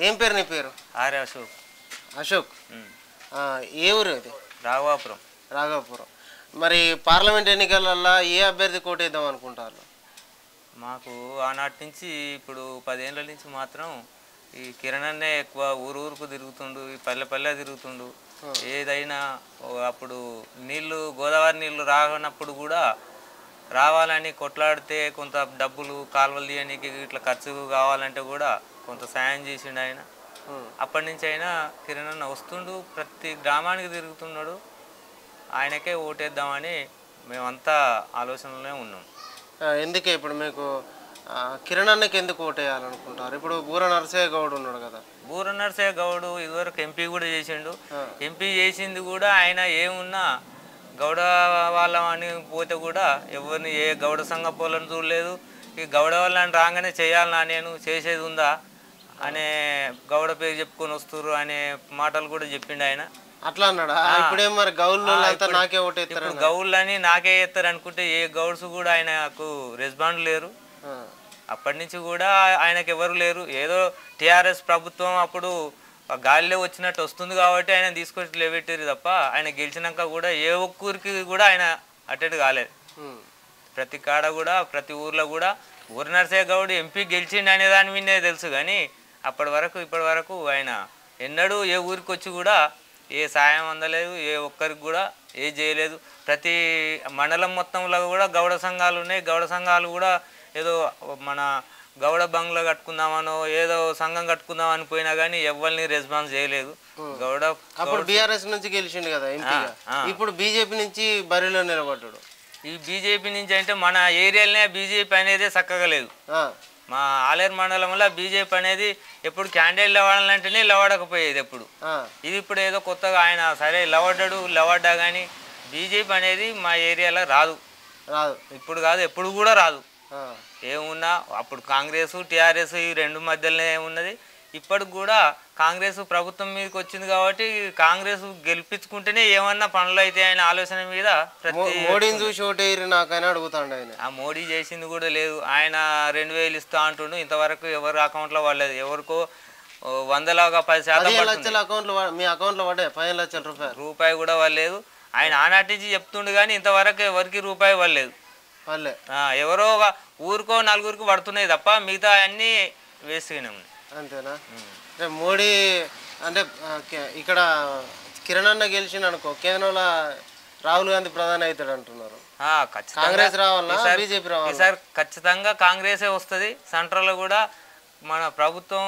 ఏం పేరు నీ పేరు? ఆర్య అశోక్. అశోక్. ఏ ఊరు అది? రాఘవాపురం. రాఘవాపురం. మరి పార్లమెంట్ ఎన్నికలలో ఏ అభ్యర్థి కోటేద్దాం అనుకుంటారు? మాకు ఆనాటి నుంచి ఇప్పుడు 10 ఏళ్ళ నుంచి మాత్రం ఈ కిరణ్ అన్నే ఎక్కువ ఊరుకు తిరుగుతుండు, ఈ పల్లె పల్లె తిరుగుతుండు. ఏదైనా అప్పుడు నీళ్ళు గోదావరి నీళ్ళు రానప్పుడు కూడా రావాలని కొట్లాడితే కొంత డబ్బులు కాలువలు తీయడానికి ఇట్లా ఖర్చు కావాలంటే కూడా కొంత సాయం చేసిండు ఆయన. అప్పటి నుంచి అయినా కిరణ్ అన్న వస్తుండు, ప్రతి గ్రామానికి తిరుగుతున్నాడు. ఆయనకే ఓటేద్దామని మేమంతా ఆలోచనలోనే ఉన్నాం. ఎందుకే ఇప్పుడు మీకు కిరణ్ అన్నకి ఎందుకు ఓటేయాలనుకుంటారు? ఇప్పుడు బూర నరసయ్య గౌడ్ ఉన్నాడు కదా. బూర నరసయ్య గౌడ్ ఇదివరకు ఎంపీ కూడా చేసిండు. ఎంపీ చేసింది కూడా ఆయన ఏమున్నా గౌడ వాళ్ళని పోతే కూడా ఎవరిని ఏ గౌడ సంఘ పోలను చూడలేదు. ఈ గౌడ వాళ్ళని రాగానే చేయాలన్నా నేను చేసేది ఉందా అనే గౌడ పేరు చెప్పుకొని వస్తున్నారు అనే మాటలు కూడా చెప్పిండు ఆయన. అట్లా అన్నాడా? ఇప్పుడేం మరి గౌళ్ళు నాకే ఓటేస్తారు, గౌళ్ళని నాకే వేస్తారు అనుకుంటే ఏ గౌడ్స్ కూడా ఆయనకు రెస్పాండ్ లేరు. అప్పటి నుంచి కూడా ఆయనకు ఎవరు లేరు. ఏదో టీఆర్ఎస్ ప్రభుత్వం అప్పుడు గాలిలో వచ్చినట్టు వస్తుంది కాబట్టి ఆయన తీసుకొచ్చి లేబెట్టారు తప్ప ఆయన గెలిచినాక కూడా ఏ ఒక్కరికి కూడా ఆయన అటెండ్ కాలేదు. ప్రతి కాడ కూడా ప్రతి ఊర్లో కూడా ఊర నరసయ్య గౌడ్ ఎంపీ గెలిచిండు అనే దాని మీదే తెలుసు. కానీ ఇప్పటి వరకు ఆయన ఎన్నడూ ఏ ఊరికి వచ్చి కూడా ఏ సాయం అందలేదు, ఏ ఒక్కరికి కూడా ఏ చేయలేదు. ప్రతి మండలం మొత్తంలో కూడా గౌడ సంఘాలు ఉన్నాయి. గౌడ సంఘాలు కూడా ఏదో మన గౌడ బంగ్లా కట్టుకుందామనో ఏదో సంఘం కట్టుకుందామని పోయినా కానీ ఎవరిని రెస్పాన్స్ చేయలేదు. గౌడ అప్పుడు బీఆర్ఎస్ నుంచి గెలిచిండు కదా ఎంపీగా, ఇప్పుడు బీజేపీ నుంచి బరిలో నిలబడ్డాడు. ఈ బీజేపీ నుంచి అంటే మన ఏరియాలోనే బీజేపీ అనేది చక్కగా లేదు. మా ఆలేరు మండలంలో బీజేపీ అనేది ఎప్పుడు క్యాండిడేట్ లవాడాలంటేనే లవాడకపోయేది ఎప్పుడు. ఇది ఇప్పుడు ఏదో కొత్తగా ఆయన సరే లవాడ్డా కానీ బీజేపీ అనేది మా ఏరియాలో రాదు. ఇప్పుడు కాదు, ఎప్పుడు కూడా రాదు. ఏమున్నా అప్పుడు కాంగ్రెస్ టీఆర్ఎస్ ఈ రెండు మధ్యలోనే ఉన్నది. ఇప్పటికి కూడా కాంగ్రెస్ ప్రభుత్వం మీదకి వచ్చింది కాబట్టి కాంగ్రెస్ గెలిపించుకుంటేనే ఏమన్నా పనులు అయితే ఆయన ఆలోచన మీద మోడీని చూసి ఓటేరు నాకైనా అడుగుతాండి ఆయన. ఆ మోడీ చేసింది కూడా లేదు. ఆయన 2000 ఇస్తా అంటుండు, ఇంతవరకు ఎవరు అకౌంట్లో పడలేదు. ఎవరికో 100% అకౌంట్లో మీ అకౌంట్లో పడ్డాయి 15 లక్షల రూపాయి కూడా పడలేదు. ఆయన ఆనాటి నుంచి చెప్తుండు కానీ ఇంతవరకు ఎవరికి రూపాయి పడలేదు. ఎవరో ఊరికో నలుగురికి పడుతున్నాయి తప్ప మిగతా అన్నీ వేస్ట్గానే ఉన్నాయి. అంతేనా? మోడీ అంటే ఇక్కడ కిరణ్ అన్న గెలిచిండు అనుకో, కేంద్రంలో రాహుల్ గాంధీ ప్రధాని అవుతాడు అంటున్నారు. కాంగ్రెస్ రావాలా బీజేపీ రావాలి? ఈసారి ఖచ్చితంగా కాంగ్రెసే వస్తుంది. సెంట్రల్లో కూడా మన ప్రభుత్వం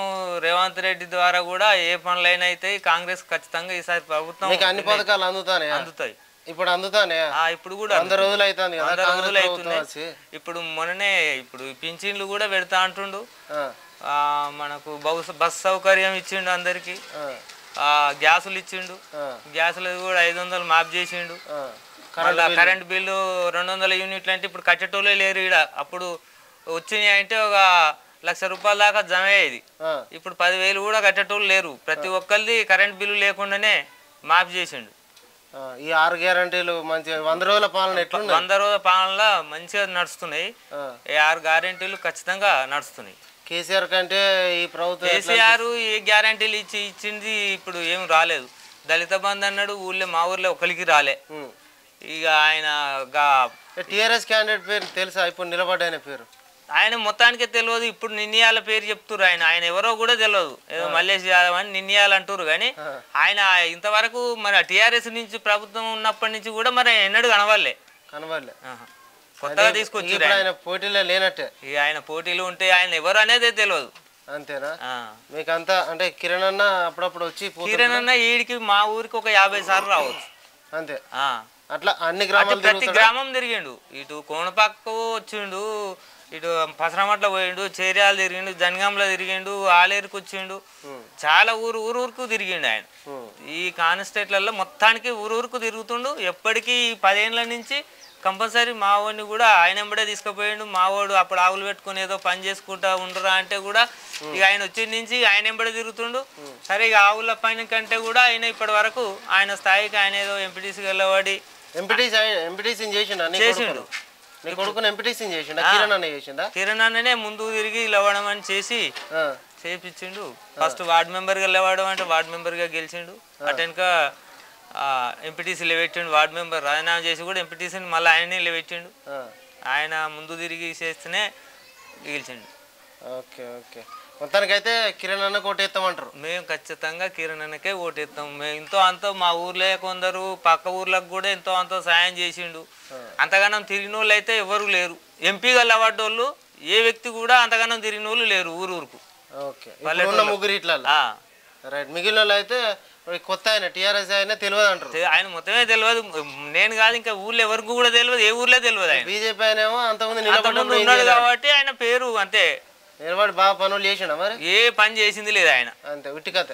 రేవంత్ రెడ్డి ద్వారా కూడా ఏ పనులైనా అయితే కాంగ్రెస్ ఖచ్చితంగా ఈసారి ప్రభుత్వం అన్ని పథకాలు అందుతాయి. ఇప్పుడు అందుతానే? ఇప్పుడు కూడా 100 రోజులు అవుతుంది కదా, 100 రోజులు అవుతున్నాయి. ఇప్పుడు మొన్ననే ఇప్పుడు పింఛన్లు కూడా పెడతా అంటుండు. మనకు బస్ సౌకర్యం ఇచ్చిండు అందరికి, గ్యాసులు ఇచ్చిండు. గ్యాసులు కూడా 500 మాఫ్ చేసిండు. కరెంట్ బిల్లు 200 యూనిట్లు అంటే ఇప్పుడు కట్టేటోళ్ళే లేరు. ఈడ అప్పుడు వచ్చినాయి అంటే ఒక 1,00,000 రూపాయల దాకా జమ అయ్యేది. ఇప్పుడు 10,000 కూడా కట్టేటోళ్ళు లేరు. ప్రతి ఒక్కరిది కరెంట్ బిల్లు లేకుండానే మాఫ్ చేసిండు. ఈ 6 గ్యారంటీలు మంచిగా 100 రోజుల పాలన ఎట్లా? 100 రోజుల పాలనలో మంచిగా నడుస్తున్నాయి. ఈ 6 గ్యారంటీలు ఖచ్చితంగా నడుస్తున్నాయి. కేసీఆర్ కంటే ఈ ప్రభుత్వం కేసీఆర్ ఏ గ్యారంటీలు ఇచ్చింది ఇప్పుడు ఏం రాలేదు. దళిత బంధు అన్నాడు, మా ఊర్లో ఒకరికి రాలే. ఇక ఆయన టీఆర్ఎస్ క్యాండిడేట్ పేరు తెలుసా? ఇప్పుడు నిలబడ్డాయన పేరు ఆయన మొత్తానికే తెలియదు. ఇప్పుడు నిన్నయాల పేరు చెప్తున్నారు. ఆయన ఎవరో కూడా తెలియదు. ఏదో మల్లేష్ యాదవ్ అని నిన్నయాలంటారు. కానీ ఆయన ఇంతవరకు మరి టీఆర్ఎస్ నుంచి ప్రభుత్వం ఉన్నప్పటి నుంచి కూడా మరి ఎన్నడూ కనవాలే. కొత్తగా తీసుకొచ్చారు. ఆయన పోటీలో లేనట్టే. ఆయన పోటీలు ఉంటే ఆయన ఎవరు అనేది తెలియదు. అంతేనా? మీకంతా అంటే కిరణ్ అన్న అప్పుడప్పుడు వచ్చి కిరణ్ అన్న ఈడికి మా ఊరికి ఒక 50 సార్లు రావచ్చు అంతే. అట్లా అన్ని గ్రామాలు ప్రతి గ్రామం తిరిగిండు. ఇటు కోనపాకు వచ్చిండు, ఇటు పసరమట్ల పోయిండు, చేర్యాలు తిరిగిండు, జనగాంలో తిరిగిండు, ఆలేరుకు వచ్చిండు. చాలా ఊరుకు తిరిగిండు ఆయన. ఈ కాన్స్టేట్లలో మొత్తానికి ఊరుకు తిరుగుతుండు. ఎప్పటికీ 10 ఏళ్ళ నుంచి కంపల్సరీ మా వాడిని కూడా ఆయన ఎంబడే తీసుకుపోయిండు. మా వాడు అప్పుడు ఆవులు పెట్టుకుని ఏదో పని చేసుకుంటా ఉండరా అంటే కూడా ఇక ఆయన వచ్చి నుంచి ఆయన ఎంబడే తిరుగుతుండు. సరే ఇక ఆవుల పని కంటే కూడా ఆయన ఇప్పటి వరకు ఆయన స్థాయికి ఆయన ఏదో ఎంపీటీసీ వెళ్ళవాడి చేసిండు. కిరణ్ అన్ననే ముందు తిరిగి లవడం అని చేపించిండు. ఫస్ట్ వార్డ్ మెంబర్గా లేవాడు అంటే వార్డ్ మెంబర్గా గెలిచిండు. అటెన్క ఎంపీటీసీ లేవెట్టిండు. వార్డ్ మెంబర్ రాజీనామా చేసి కూడా ఎంపీటీసీని మళ్ళీ ఆయనే లేవెట్టిండు. ఆయన ముందు తిరిగి చేస్తేనే గెలిచిండు. ఓకే ఓకే, మొత్తానికైతే కిరణ్ అన్న ఓటేస్తామంటారు. మేము ఖచ్చితంగా కిరణ్ అన్నకే ఓటేస్తాం. మేము ఎంతో అంతో మా ఊర్లో కొందరు పక్క ఊర్లకు కూడా ఎంతో అంతో సాయం చేసిండు. అంతగానం తిరిగిన వాళ్ళు అయితే ఎవరు లేరు. ఎంపీగా లవాడోళ్ళు ఏ వ్యక్తి కూడా అంతగానం తిరిగిన వాళ్ళు లేరు ఊరుకు. ఓకే, ముగ్గురు ఇట్లా రైట్. మిగిలిన వాళ్ళు అయితే కొత్త ఆయన టీఆర్ఎస్ ఆయన తెలియదు అంటారు. ఆయన మొత్తమే తెలియదు. నేను కాదు ఇంకా ఊర్లో ఎవరికి కూడా తెలియదు, ఏ ఊర్లో తెలియదు. ఆయన బీజేపీ ఆయన ఏమో అంతకుముందు ఉన్నాడు కాబట్టి ఆయన పేరు అంతే. నిలబడి బాగా పనులు చేసిండా మరి? ఏ పని చేసింది లేదు ఆయన, అంతే. ఉట్టి కథ.